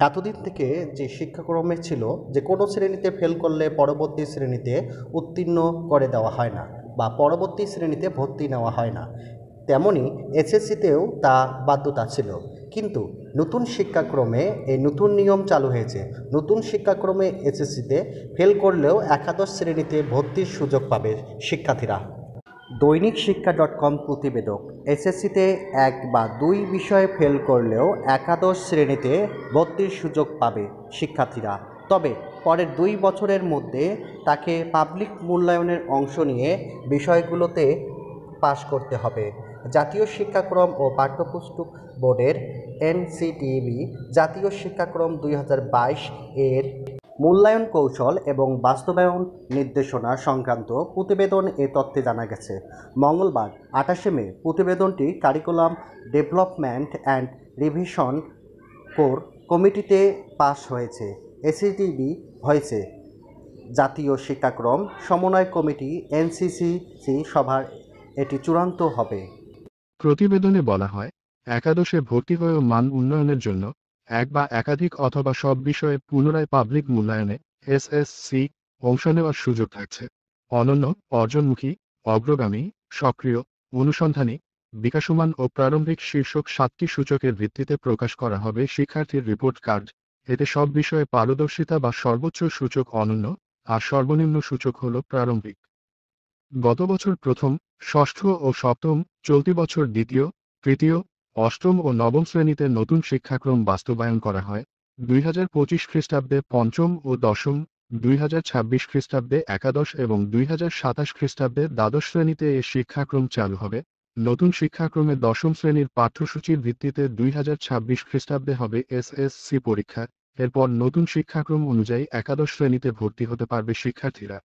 এতদিন থেকে যে শিক্ষাক্রমে ছিল যে কোনো শ্রেণীতে ফেল করলে পরবর্তী শ্রেণীতে উত্তীর্ণ করে দেওয়া হয় না বা পরবর্তী শ্রেণীতে ভর্তি নেওয়া হয় না, তেমনি এসএসসিতেও তা বাধ্যতা ছিল। কিন্তু নতুন শিক্ষাক্রমে এই নতুন নিয়ম চালু হয়েছে। নতুন শিক্ষাক্রমে এসএসসিতে ফেল করলেও একাদশ শ্রেণীতে ভর্তির সুযোগ পাবে শিক্ষার্থীরা। দৈনিক শিক্ষা .com প্রতিবেদক, এসএসসিতে 1 বা 2 বিষয়ে ফেল করলেও একাদশ শ্রেণীতে ভর্তির সুযোগ পাবে শিক্ষার্থীরা। তবে পরের 2 বছরের মধ্যে তাকে পাবলিক মূল্যায়নের অংশ নিয়ে বিষয়গুলোতে পাশ করতে হবে। জাতীয় শিক্ষাক্রম ও পাঠ্যপুস্তক বোর্ডের এনসিটিবি জাতীয় শিক্ষাক্রম 2022 এর মূল্যায়ন কৌশল এবং বাস্তবায়ন নির্দেশনা সংক্রান্ত প্রতিবেদন এ তথ্যে জানা গেছে। মঙ্গলবার 28শে মে প্রতিবেদনটি curriculum development and revision core কমিটিতে পাস হয়েছে। এসিটিবি হয়েছে জাতীয় শিক্ষাক্রম সমন্বয় কমিটি এনসিসি সভার এটি চূড়ান্ত হবে। প্রতিবেদনে বলা হয়, একাদশে ভর্তি হয়েও মান উন্নয়নের জন্য 1 বা একাধিক অথবা সব বিষয়ে পুনরায় পাবলিক মূল্যায়নে এসএসসি অংশ নেওয়ার সুযোগ থাকছে। অনন্য, অর্জনমুখী, অগ্রগামী, সক্রিয়, অনুসন্ধানী, বিকাশমান ও প্রারম্ভিক শীর্ষক 7টি সূচকের ভিত্তিতে প্রকাশ করা হবে শিক্ষার্থীর রিপোর্ট কার্ড। এতে সব বিষয়ে পারদর্শিতা বা সর্বোচ্চ সূচক অনন্য, আর সর্বনিম্ন সূচক হল প্রারম্ভিক। গত বছর প্রথম, ষষ্ঠ ও সপ্তম, চলতি বছর দ্বিতীয়, তৃতীয়, অষ্টম ও নবম শ্রেণীতে নতুন শিক্ষাক্রম বাস্তবায়ন করা হয়। 2025 খ্রিস্টাব্দে পঞ্চম ও দশম, 2026 খ্রিস্টাব্দে একাদশ এবং 2027 খ্রিস্টাব্দে দ্বাদশ শ্রেণীতে এ শিক্ষাক্রম চালু হবে। নতুন শিক্ষাক্রমে দশম শ্রেণীর পাঠ্যসূচির ভিত্তিতে 2026 খ্রিস্টাব্দে হবে এসএসসি পরীক্ষা। এরপর নতুন শিক্ষাক্রম অনুযায়ী একাদশ শ্রেণীতে ভর্তি হতে পারবে শিক্ষার্থীরা।